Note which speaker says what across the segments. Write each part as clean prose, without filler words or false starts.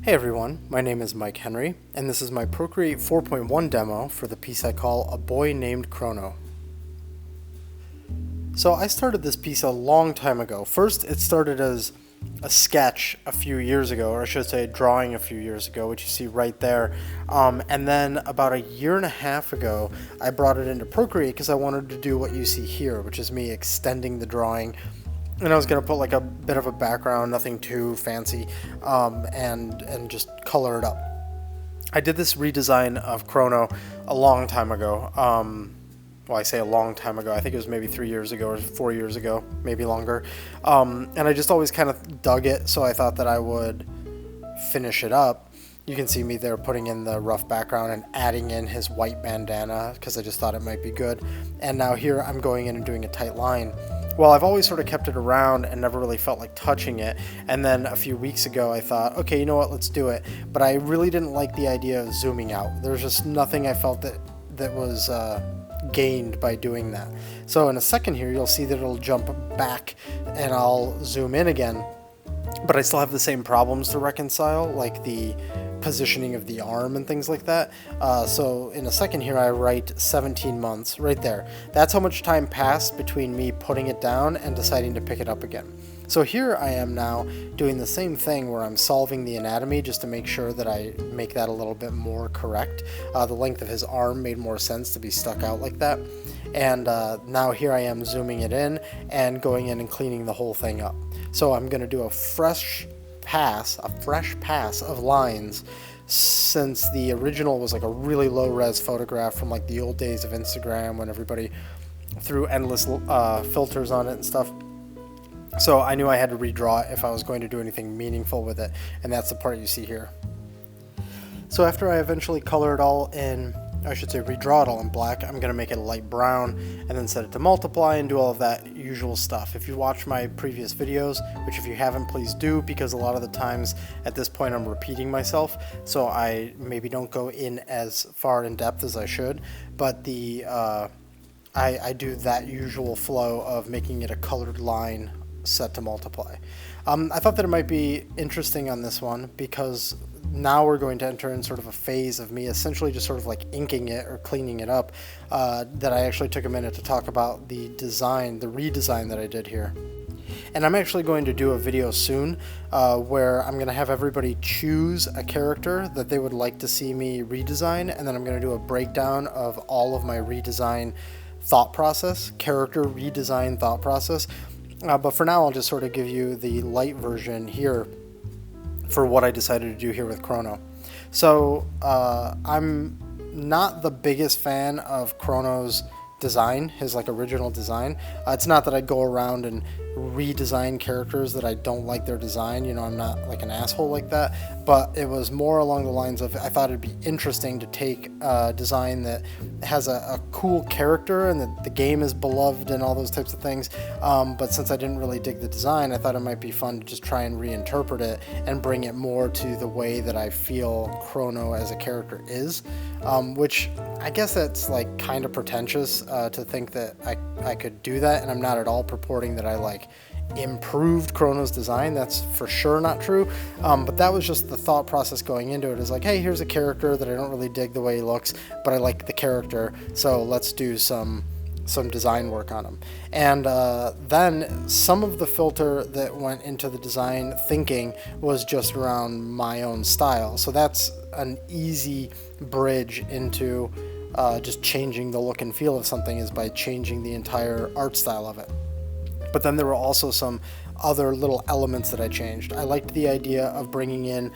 Speaker 1: Hey everyone, my name is Mike Henry, and this is my Procreate 4.1 demo for the piece I call A Boy Named Crono. So I started this piece a long time ago. First, it started as a sketch a few years ago, or I should say a drawing a few years ago, which you see right there. And then about a year and a half ago, I brought it into Procreate because I wanted to do what you see here, which is me extending the drawing. And I was going to put like a bit of a background, nothing too fancy, and just color it up. I did this redesign of Crono a long time ago. Well, I say a long time ago. I think it was maybe 3 years ago or 4 years ago, maybe longer. And I just always kind of dug it, so I thought that I would finish it up. You can see me there putting in the rough background and adding in his white bandana because I just thought it might be good. And now here I'm going in and doing a tight line. Well, I've always sort of kept it around and never really felt like touching it. And then a few weeks ago I thought, okay, you know what, let's do it. But I really didn't like the idea of zooming out. There's just nothing I felt that was gained by doing that. So in a second here, you'll see that it'll jump back and I'll zoom in again. But I still have the same problems to reconcile, like the positioning of the arm and things like that. So in a second here, I write 17 months right there. That's how much time passed between me putting it down and deciding to pick it up again. So here I am now doing the same thing where I'm solving the anatomy just to make sure that I make that a little bit more correct. The length of his arm made more sense to be stuck out like that. And now here I am zooming it in and going in and cleaning the whole thing up. So I'm going to do a fresh pass of lines, since the original was like a really low res photograph from like the old days of Instagram when everybody threw endless filters on it and stuff. So I knew I had to redraw it if I was going to do anything meaningful with it, and that's the part you see here. So after I eventually color it all in, I should say redraw it all in black, I'm going to make it a light brown and then set it to multiply and do all of that usual stuff. If you watch my previous videos, which if you haven't, please do, because a lot of the times at this point I'm repeating myself, so I maybe don't go in as far in depth as I should, but I do that usual flow of making it a colored line set to multiply. I thought that it might be interesting on this one because now we're going to enter in sort of a phase of me essentially just sort of like inking it or cleaning it up, that I actually took a minute to talk about the redesign that I did here. And I'm actually going to do a video soon where I'm going to have everybody choose a character that they would like to see me redesign, and then I'm going to do a breakdown of all of my redesign thought process, character redesign thought process. But for now, I'll just sort of give you the light version here for what I decided to do here with Crono. So I'm not the biggest fan of Crono's design, his like original design. It's not that I go around and redesign characters that I don't like their design, you know, I'm not like an asshole like that, but it was more along the lines of I thought it'd be interesting to take a design that has a cool character and that the game is beloved and all those types of things, but since I didn't really dig the design, I thought it might be fun to just try and reinterpret it and bring it more to the way that I feel Crono as a character is, which I guess that's like kind of pretentious to think that I could do that, and I'm not at all purporting that I like improved Crono's design. That's for sure not true, but that was just the thought process going into it, is like, hey, here's a character that I don't really dig the way he looks, but I like the character, so let's do some design work on him. And then some of the filter that went into the design thinking was just around my own style, so that's an easy bridge into just changing the look and feel of something, is by changing the entire art style of it. But then there were also some other little elements that I changed. I liked the idea of bringing in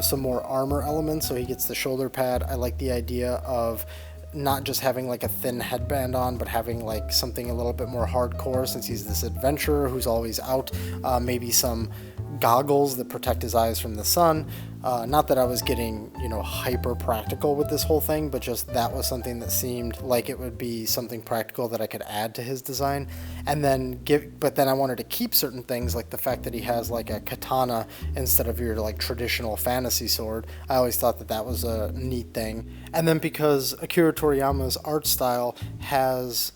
Speaker 1: some more armor elements, so he gets the shoulder pad. I like the idea of not just having like a thin headband on, but having like something a little bit more hardcore, since he's this adventurer who's always out. Maybe some goggles that protect his eyes from the sun. Not that I was getting, you know, hyper practical with this whole thing, but just that was something that seemed like it would be something practical that I could add to his design. And then but then I wanted to keep certain things, like the fact that he has like a katana instead of your like traditional fantasy sword. I always thought that that was a neat thing. And then because Akira Toriyama's art style has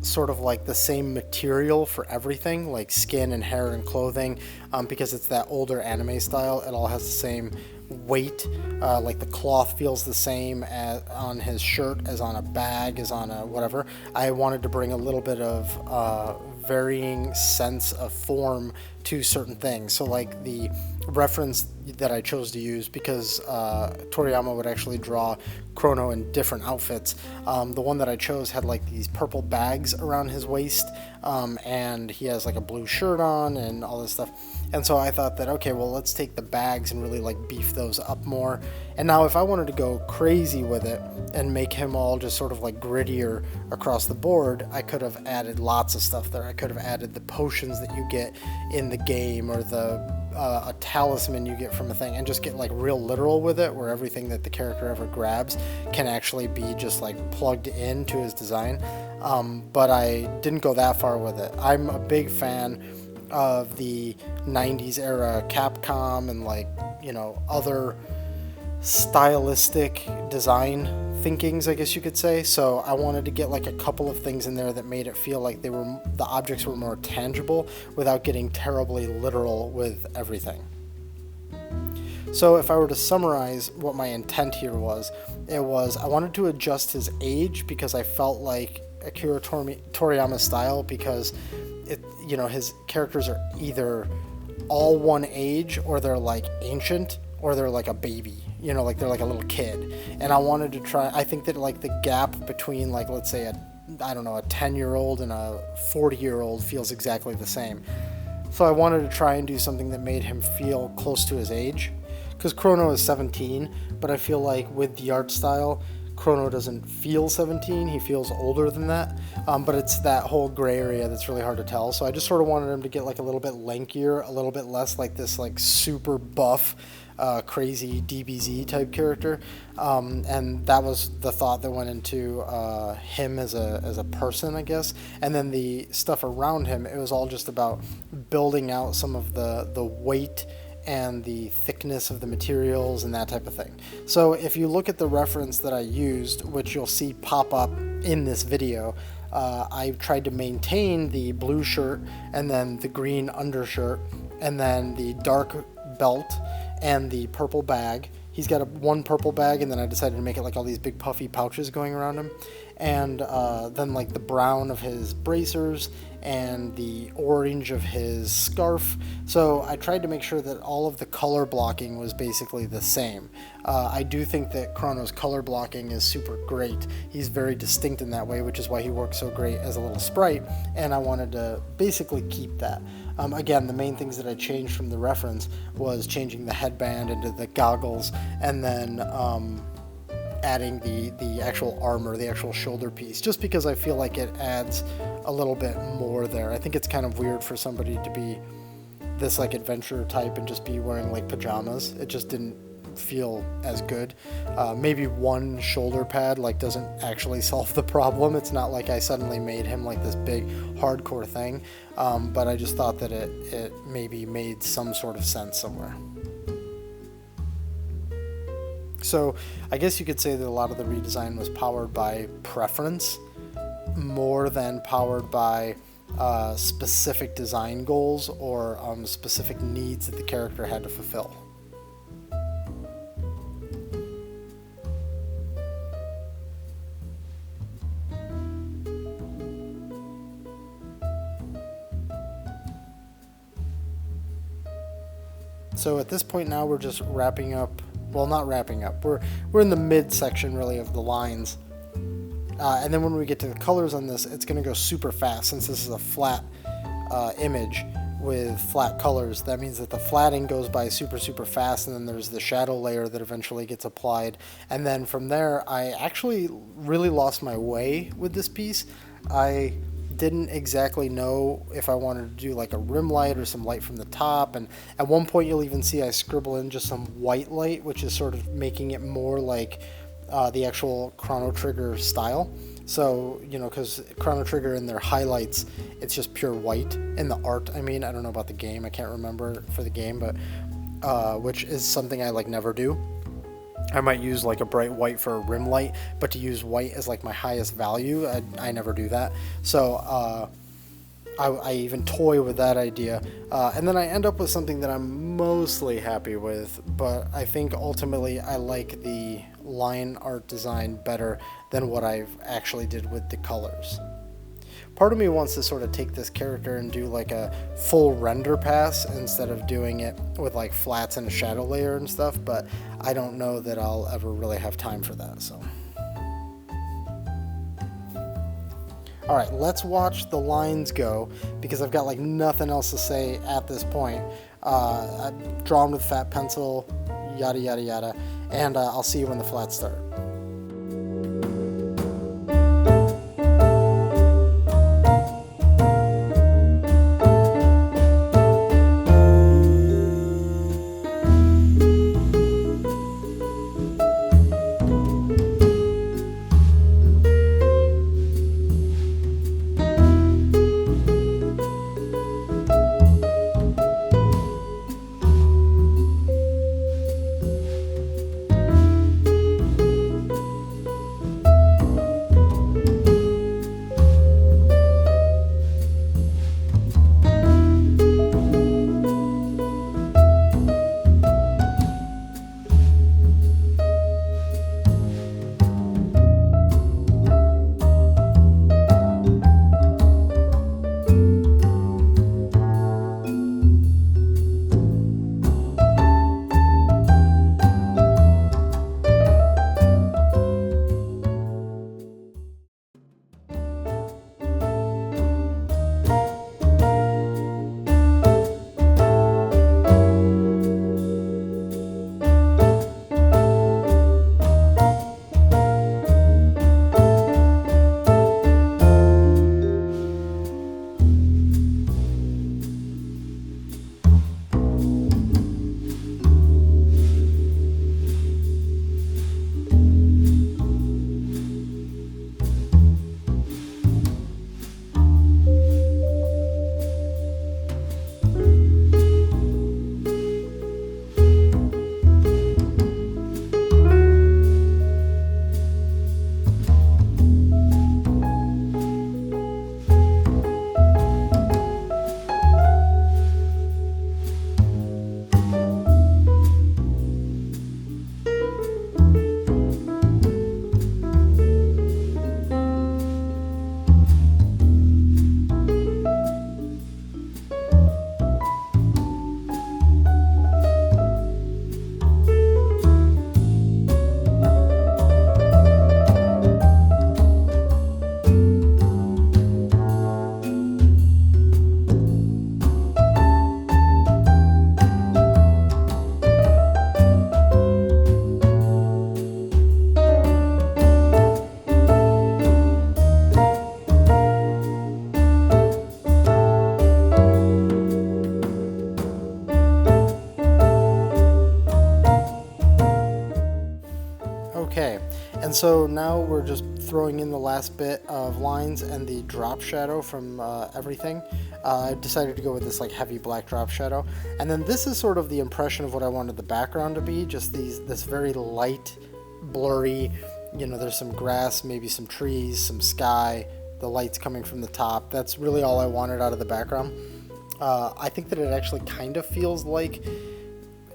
Speaker 1: sort of like the same material for everything, like skin and hair and clothing, because it's that older anime style. It all has the same weight, like the cloth feels the same on his shirt as on a bag, as on a whatever. I wanted to bring a little bit of varying sense of form to certain things. So like the reference that I chose to use, because Toriyama would actually draw Crono in different outfits. The one that I chose had like these purple bags around his waist, and he has like a blue shirt on and all this stuff. And so I thought that, okay, well, let's take the bags and really like beef those up more. And now if I wanted to go crazy with it and make him all just sort of like grittier across the board, I could have added lots of stuff there. I could have added the potions that you get in the game, or a talisman you get from a thing, and just get like real literal with it, where everything that the character ever grabs can actually be just like plugged into his design. But I didn't go that far with it. I'm a big fan of the 90s era Capcom and like, you know, other stylistic design thinkings, I guess you could say. So I wanted to get like a couple of things in there that made it feel like the objects were more tangible without getting terribly literal with everything. So if I were to summarize what my intent here was, I wanted to adjust his age, because I felt like Akira Toriyama's style, because his characters are either all one age, or they're like ancient, or they're like a baby, like they're like a little kid. And I think that like the gap between, like, let's say a 10-year-old and a 40-year-old feels exactly the same. So I wanted to try and do something that made him feel close to his age, because Crono is 17, but I feel like with the art style, Crono doesn't feel 17, he feels older than that, but it's that whole gray area that's really hard to tell. So I just sort of wanted him to get like a little bit lankier, a little bit less like this like super buff, crazy DBZ type character, and that was the thought that went into him as a person, I guess. And then the stuff around him, it was all just about building out some of the weight and the thickness of the materials and that type of thing. So if you look at the reference that I used, which you'll see pop up in this video, I tried to maintain the blue shirt and then the green undershirt and then the dark belt and the purple bag. He's got one purple bag, and then I decided to make it like all these big puffy pouches going around him, and then like the brown of his bracers and the orange of his scarf. So I tried to make sure that all of the color blocking was basically the same. I do think that Crono's color blocking is super great. He's very distinct in that way, which is why he works so great as a little sprite, and I wanted to basically keep that. Again, the main things that I changed from the reference was changing the headband into the goggles, and then adding the actual armor, the actual shoulder piece, just because I feel like it adds a little bit more there. I think it's kind of weird for somebody to be this like adventurer type and just be wearing like pajamas. It just didn't feel as good. Maybe one shoulder pad like doesn't actually solve the problem. It's not like I suddenly made him like this big hardcore thing, but I just thought that it maybe made some sort of sense somewhere. So I guess you could say that a lot of the redesign was powered by preference more than powered by specific design goals or specific needs that the character had to fulfill. So at this point now we're just wrapping up. Well, not wrapping up. We're in the mid section really of the lines, and then when we get to the colors on this, it's going to go super fast. Since this is a flat image with flat colors, that means that the flatting goes by super fast, and then there's the shadow layer that eventually gets applied, and then from there I actually really lost my way with this piece. I didn't exactly know if I wanted to do like a rim light or some light from the top, and at one point you'll even see I scribble in just some white light, which is sort of making it more like the actual Chrono Trigger style. So, because Chrono Trigger in their highlights, it's just pure white in the art. I mean, I don't know about the game, I can't remember for the game, but which is something I like never do. I might use like a bright white for a rim light, but to use white as like my highest value, I never do that. So I even toy with that idea, and then I end up with something that I'm mostly happy with, but I think ultimately I like the line art design better than what I've actually did with the colors. Part of me wants to sort of take this character and do like a full render pass instead of doing it with like flats and a shadow layer and stuff, but I don't know that I'll ever really have time for that, so. Alright, let's watch the lines go, because I've got like nothing else to say at this point. I've drawn with fat pencil, yada yada yada, and I'll see you when the flats start. Okay, and so now we're just throwing in the last bit of lines and the drop shadow from everything. I decided to go with this like heavy black drop shadow, and then this is sort of the impression of what I wanted the background to be, just this very light, blurry, you know, there's some grass, maybe some trees, some sky, the lights coming from the top. That's really all I wanted out of the background. I think that it actually kind of feels like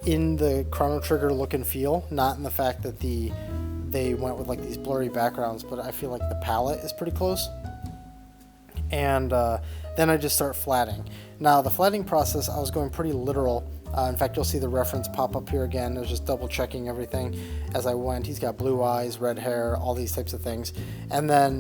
Speaker 1: in the Chrono Trigger look and feel, not in the fact that they went with like these blurry backgrounds, but I feel like the palette is pretty close. And then I just start flatting. Now the flatting process, I was going pretty literal. In fact, you'll see the reference pop up here again. I was just double checking everything as I went. He's got blue eyes, red hair, all these types of things. And then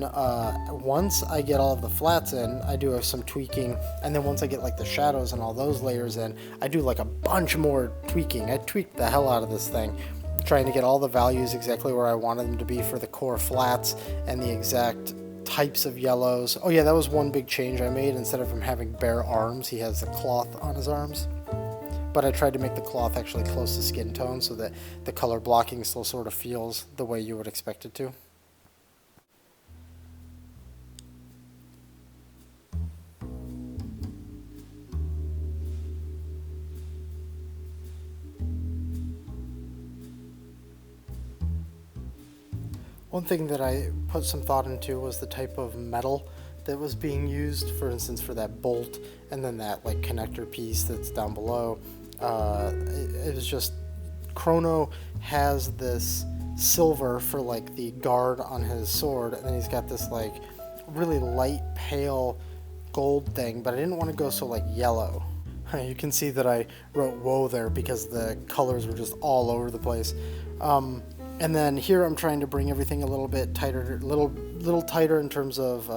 Speaker 1: once I get all of the flats in, I do some tweaking. And then once I get like the shadows and all those layers in, I do like a bunch more tweaking. I tweaked the hell out of this thing, trying to get all the values exactly where I wanted them to be for the core flats and the exact types of yellows. Oh yeah, that was one big change I made. Instead of him having bare arms, he has a cloth on his arms. But I tried to make the cloth actually close to skin tone so that the color blocking still sort of feels the way you would expect it to. One thing that I put some thought into was the type of metal that was being used, for instance, for that bolt and then that like connector piece that's down below. It was just, Crono has this silver for like the guard on his sword, and then he's got this like really light pale gold thing, but I didn't want to go so like yellow. You can see that I wrote whoa there because the colors were just all over the place. And then here I'm trying to bring everything a little bit tighter, little tighter in terms of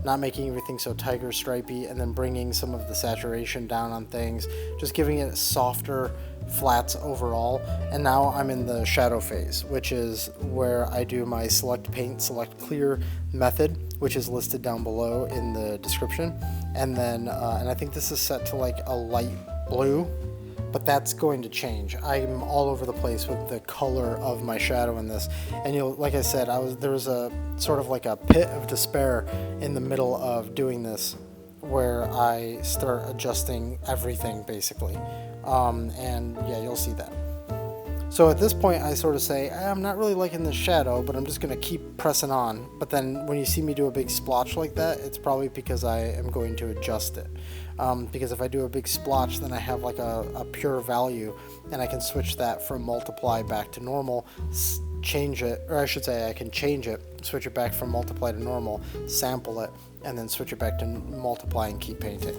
Speaker 1: not making everything so tiger stripey, and then bringing some of the saturation down on things, just giving it softer flats overall. And now I'm in the shadow phase, which is where I do my select paint, select clear method, which is listed down below in the description. And then, and I think this is set to like a light blue, but that's going to change. I'm all over the place with the color of my shadow in this. And you'll, like I said, there was a sort of like a pit of despair in the middle of doing this, where I start adjusting everything basically. And yeah, you'll see that. So at this point I sort of say, I'm not really liking the shadow, but I'm just going to keep pressing on. But then when you see me do a big splotch like that, it's probably because I am going to adjust it. Because if I do a big splotch, then I have like a pure value, and I can switch that from multiply back to normal, change it, or I should say I can change it, switch it back from multiply to normal, sample it, and then switch it back to multiply and keep painting.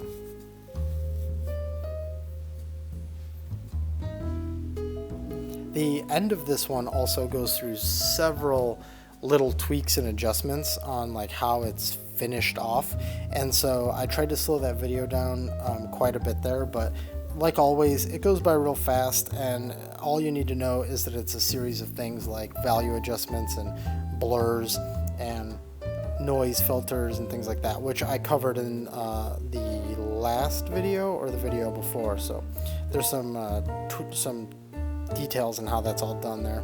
Speaker 1: The end of this one also goes through several little tweaks and adjustments on like how it's finished off, and so I tried to slow that video down quite a bit there, but like always it goes by real fast, and all you need to know is that it's a series of things like value adjustments and blurs and noise filters and things like that, which I covered in the last video or the video before, so there's some details on how that's all done there.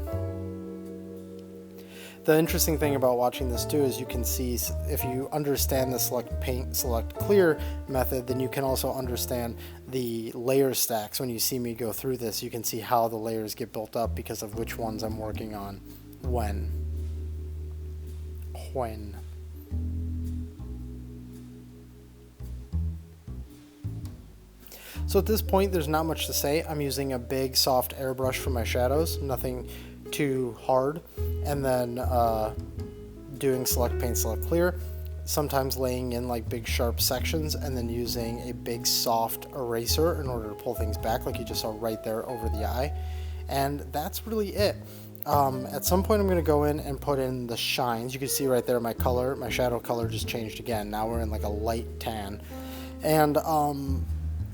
Speaker 1: The interesting thing about watching this too is you can see, if you understand the select paint, select clear method, then you can also understand the layer stacks. When you see me go through this, you can see how the layers get built up because of which ones I'm working on when. So at this point there's not much to say. I'm using a big soft airbrush for my shadows, nothing too hard, and then doing select paint, select clear, sometimes laying in like big sharp sections, and then using a big soft eraser in order to pull things back like you just saw right there over the eye. And that's really it. At some point I'm going to go in and put in the shines. You can see right there my color, my shadow color just changed again. Now we're in like a light tan, and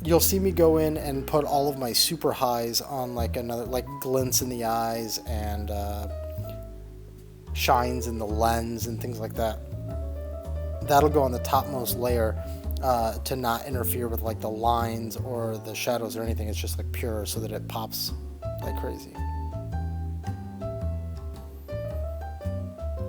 Speaker 1: you'll see me go in and put all of my super highs on like another, like glints in the eyes and shines in the lens and things like that. That'll go on the topmost layer to not interfere with like the lines or the shadows or anything. It's just like pure so that it pops like crazy.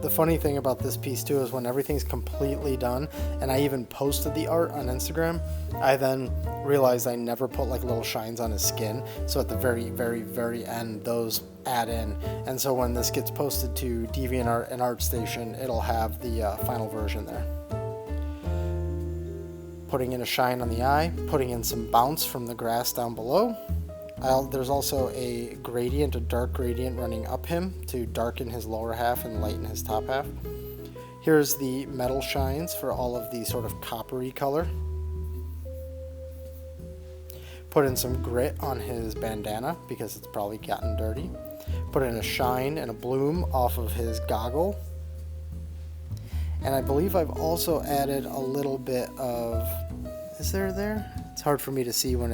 Speaker 1: The funny thing about this piece too is when everything's completely done, and I even posted the art on Instagram, I then realized I never put like little shines on his skin, so at the very end those add in, and so when this gets posted to DeviantArt and ArtStation, it'll have the final version there. Putting in a shine on the eye, putting in some bounce from the grass down below. There's also a gradient, a dark gradient running up him to darken his lower half and lighten his top half. Here's the metal shines for all of the sort of coppery color. Put in some grit on his bandana because it's probably gotten dirty. Put in a shine and a bloom off of his goggle. And I believe I've also added a little bit of, is there? It's hard for me to see when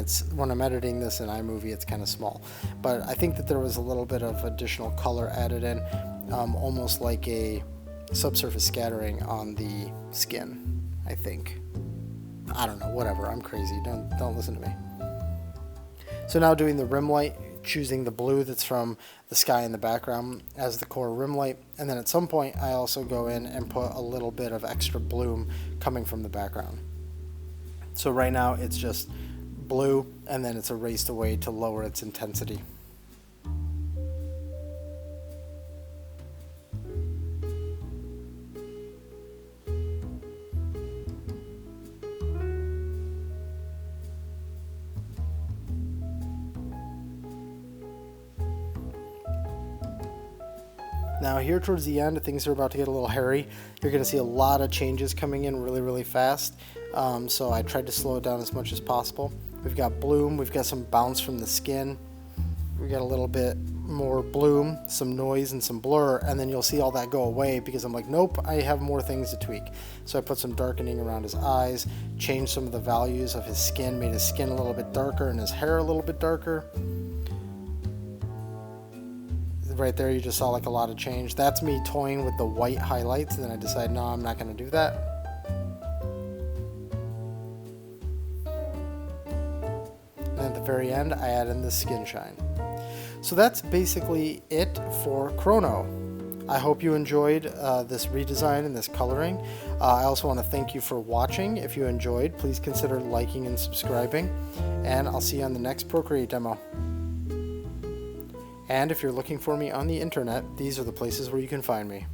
Speaker 1: I'm editing this in iMovie, it's kind of small. But I think that there was a little bit of additional color added in, almost like a subsurface scattering on the skin, I think. I don't know, whatever, I'm crazy, don't listen to me. So now doing the rim light, choosing the blue that's from the sky in the background as the core rim light, and then at some point I also go in and put a little bit of extra bloom coming from the background. So right now it's just blue, and then it's erased away to lower its intensity. Now here towards the end, things are about to get a little hairy. You're going to see a lot of changes coming in really, really fast. So I tried to slow it down as much as possible. We've got bloom, we've got some bounce from the skin. We got a little bit more bloom, some noise, and some blur, and then you'll see all that go away because I'm like, nope, I have more things to tweak. So I put some darkening around his eyes, changed some of the values of his skin, made his skin a little bit darker and his hair a little bit darker. Right there, you just saw like a lot of change. That's me toying with the white highlights, and then I decided, no, I'm not going to do that. And at the very end, I add in the skin shine. So that's basically it for Crono. I hope you enjoyed this redesign and this coloring. I also want to thank you for watching. If you enjoyed, please consider liking and subscribing, and I'll see you on the next Procreate demo. And if you're looking for me on the internet, these are the places where you can find me.